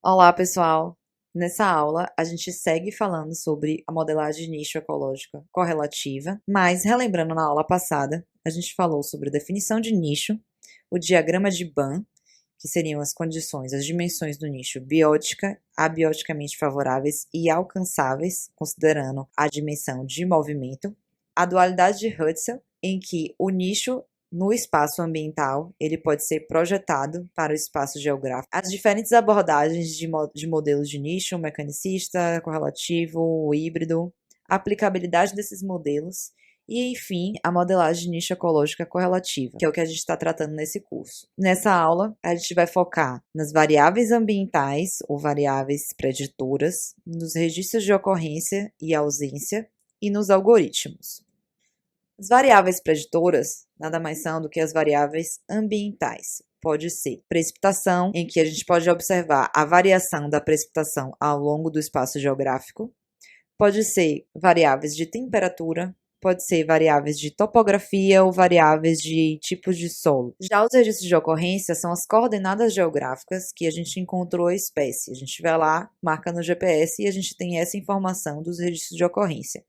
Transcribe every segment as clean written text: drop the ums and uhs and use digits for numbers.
Olá, pessoal! Nessa aula, a gente segue falando sobre a modelagem de nicho ecológica correlativa, mas relembrando na aula passada, a gente falou sobre a definição de nicho, o diagrama de Bann, que seriam as condições, as dimensões do nicho biótica, abioticamente favoráveis e alcançáveis, considerando a dimensão de movimento, a dualidade de Husserl, em que o nicho no espaço ambiental, ele pode ser projetado para o espaço geográfico. As diferentes abordagens de modelos de nicho, mecanicista, correlativo, híbrido, a aplicabilidade desses modelos e, enfim, a modelagem de nicho ecológica correlativa, que é o que a gente está tratando nesse curso. Nessa aula, a gente vai focar nas variáveis ambientais ou variáveis preditoras, nos registros de ocorrência e ausência e nos algoritmos. As variáveis preditoras nada mais são do que as variáveis ambientais. Pode ser precipitação, em que a gente pode observar a variação da precipitação ao longo do espaço geográfico. Pode ser variáveis de temperatura, pode ser variáveis de topografia ou variáveis de tipos de solo. Já os registros de ocorrência são as coordenadas geográficas que a gente encontrou a espécie. A gente vai lá, marca no GPS e a gente tem essa informação dos registros de ocorrência.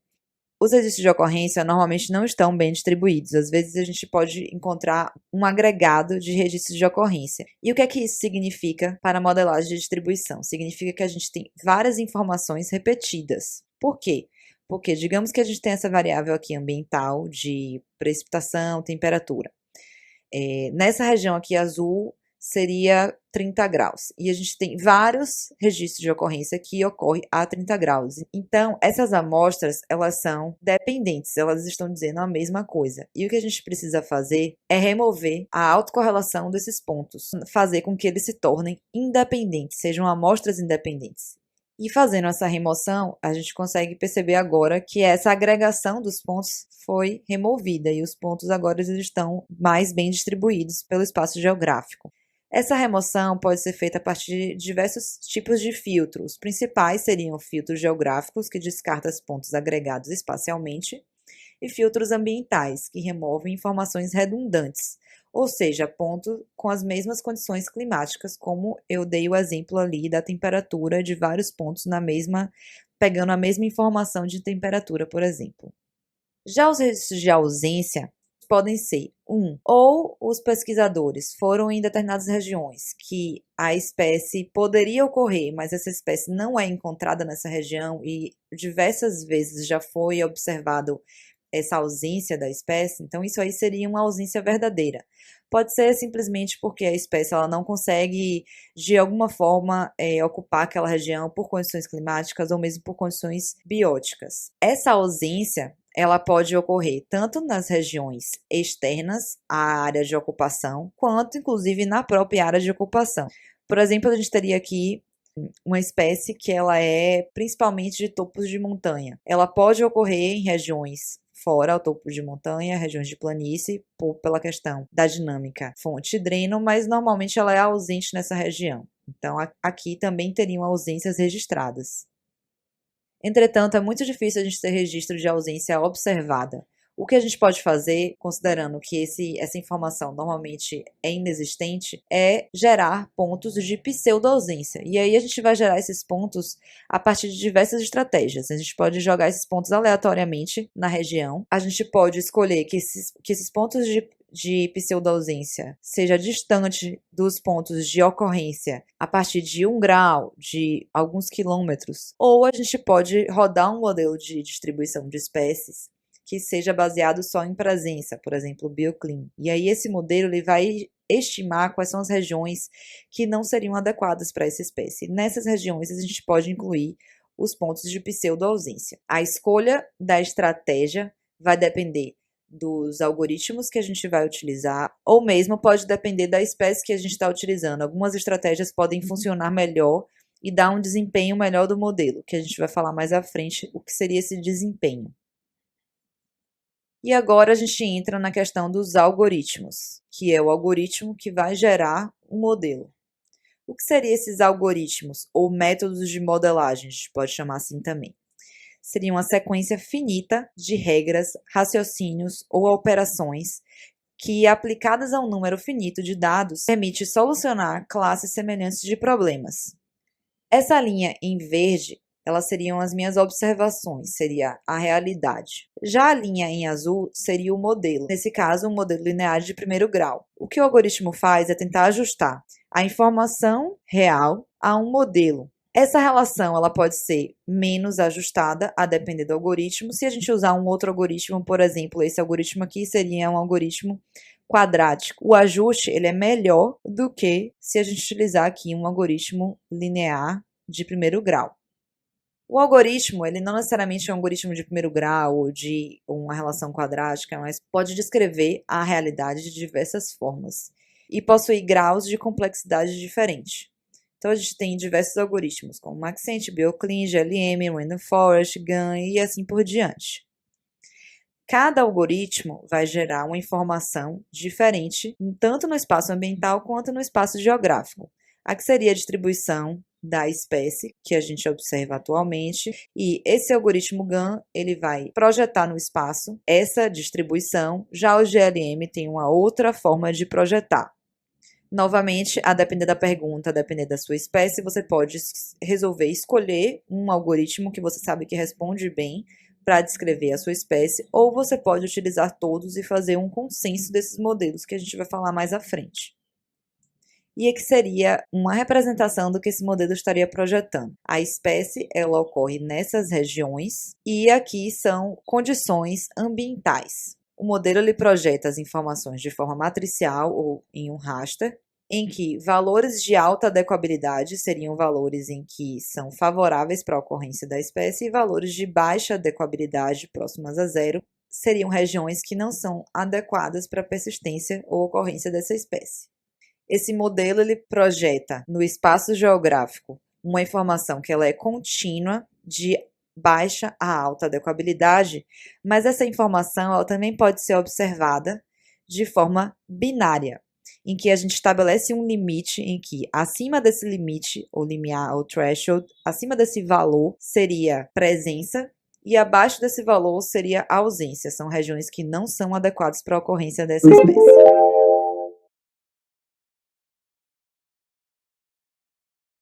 Os registros de ocorrência normalmente não estão bem distribuídos. Às vezes a gente pode encontrar um agregado de registros de ocorrência. E o que é que isso significa para a modelagem de distribuição? Significa que a gente tem várias informações repetidas. Por quê? Porque digamos que a gente tem essa variável aqui ambiental de precipitação, temperatura. Nessa região aqui azul seria 30 graus. E a gente tem vários registros de ocorrência que ocorre a 30 graus. Então, essas amostras, elas são dependentes, elas estão dizendo a mesma coisa. E o que a gente precisa fazer é remover a autocorrelação desses pontos, fazer com que eles se tornem independentes, sejam amostras independentes. E fazendo essa remoção, a gente consegue perceber agora que essa agregação dos pontos foi removida e os pontos agora eles estão mais bem distribuídos pelo espaço geográfico. Essa remoção pode ser feita a partir de diversos tipos de filtros. Os principais seriam filtros geográficos, que descartam os pontos agregados espacialmente, e filtros ambientais, que removem informações redundantes, ou seja, pontos com as mesmas condições climáticas, como eu dei o exemplo ali da temperatura de vários pontos pegando a mesma informação de temperatura, por exemplo. Já os registros de ausência podem ser ou os pesquisadores foram em determinadas regiões que a espécie poderia ocorrer, mas essa espécie não é encontrada nessa região e diversas vezes já foi observado essa ausência da espécie, então isso aí seria uma ausência verdadeira. Pode ser simplesmente porque a espécie ela não consegue, de alguma forma, ocupar aquela região por condições climáticas ou mesmo por condições bióticas. Essa ausência ela pode ocorrer tanto nas regiões externas à área de ocupação, quanto inclusive na própria área de ocupação. Por exemplo, a gente teria aqui uma espécie que ela é principalmente de topos de montanha. Ela pode ocorrer em regiões fora ao topo de montanha, regiões de planície, pela questão da dinâmica fonte-dreno, mas normalmente ela é ausente nessa região. Então, aqui também teriam ausências registradas. Entretanto, é muito difícil a gente ter registro de ausência observada. O que a gente pode fazer, considerando que essa informação normalmente é inexistente, é gerar pontos de pseudo-ausência. E aí a gente vai gerar esses pontos a partir de diversas estratégias. A gente pode jogar esses pontos aleatoriamente na região. A gente pode escolher que esses pontos de pseudo-ausência seja distante dos pontos de ocorrência a partir de 1 grau, de alguns quilômetros. Ou a gente pode rodar um modelo de distribuição de espécies que seja baseado só em presença, por exemplo, o BioClim. E aí esse modelo ele vai estimar quais são as regiões que não seriam adequadas para essa espécie. Nessas regiões a gente pode incluir os pontos de pseudo-ausência. A escolha da estratégia vai depender dos algoritmos que a gente vai utilizar, ou mesmo pode depender da espécie que a gente está utilizando. Algumas estratégias podem funcionar melhor e dar um desempenho melhor do modelo, que a gente vai falar mais à frente o que seria esse desempenho. E agora a gente entra na questão dos algoritmos, que é o algoritmo que vai gerar um modelo. O que seriam esses algoritmos ou métodos de modelagem, a gente pode chamar assim também? Seria uma sequência finita de regras, raciocínios ou operações que, aplicadas a um número finito de dados, permite solucionar classes semelhantes de problemas. Essa linha em verde, elas seriam as minhas observações, seria a realidade. Já a linha em azul seria o modelo, nesse caso, um modelo linear de primeiro grau. O que o algoritmo faz é tentar ajustar a informação real a um modelo. Essa relação ela pode ser menos ajustada a depender do algoritmo. Se a gente usar um outro algoritmo, por exemplo, esse algoritmo aqui seria um algoritmo quadrático. O ajuste ele é melhor do que se a gente utilizar aqui um algoritmo linear de primeiro grau. O algoritmo, ele não necessariamente é um algoritmo de primeiro grau ou de uma relação quadrática, mas pode descrever a realidade de diversas formas e possui graus de complexidade diferentes. Então, a gente tem diversos algoritmos, como Maxent, BioClean, GLM, Random Forest, GAN e assim por diante. Cada algoritmo vai gerar uma informação diferente, tanto no espaço ambiental quanto no espaço geográfico. A que seria a distribuição da espécie que a gente observa atualmente, e esse algoritmo GAN ele vai projetar no espaço essa distribuição, já o GLM tem uma outra forma de projetar. Novamente, a depender da pergunta, a depender da sua espécie, você pode resolver escolher um algoritmo que você sabe que responde bem para descrever a sua espécie, ou você pode utilizar todos e fazer um consenso desses modelos que a gente vai falar mais à frente. E que seria uma representação do que esse modelo estaria projetando. A espécie, ela ocorre nessas regiões e aqui são condições ambientais. O modelo ele projeta as informações de forma matricial ou em um raster, em que valores de alta adequabilidade seriam valores em que são favoráveis para a ocorrência da espécie e valores de baixa adequabilidade, próximas a zero, seriam regiões que não são adequadas para a persistência ou ocorrência dessa espécie. Esse modelo ele projeta no espaço geográfico uma informação que ela é contínua de baixa a alta adequabilidade, mas essa informação ela também pode ser observada de forma binária, em que a gente estabelece um limite em que acima desse limite, ou limiar, ou threshold, acima desse valor seria presença e abaixo desse valor seria ausência. São regiões que não são adequadas para a ocorrência dessa espécie.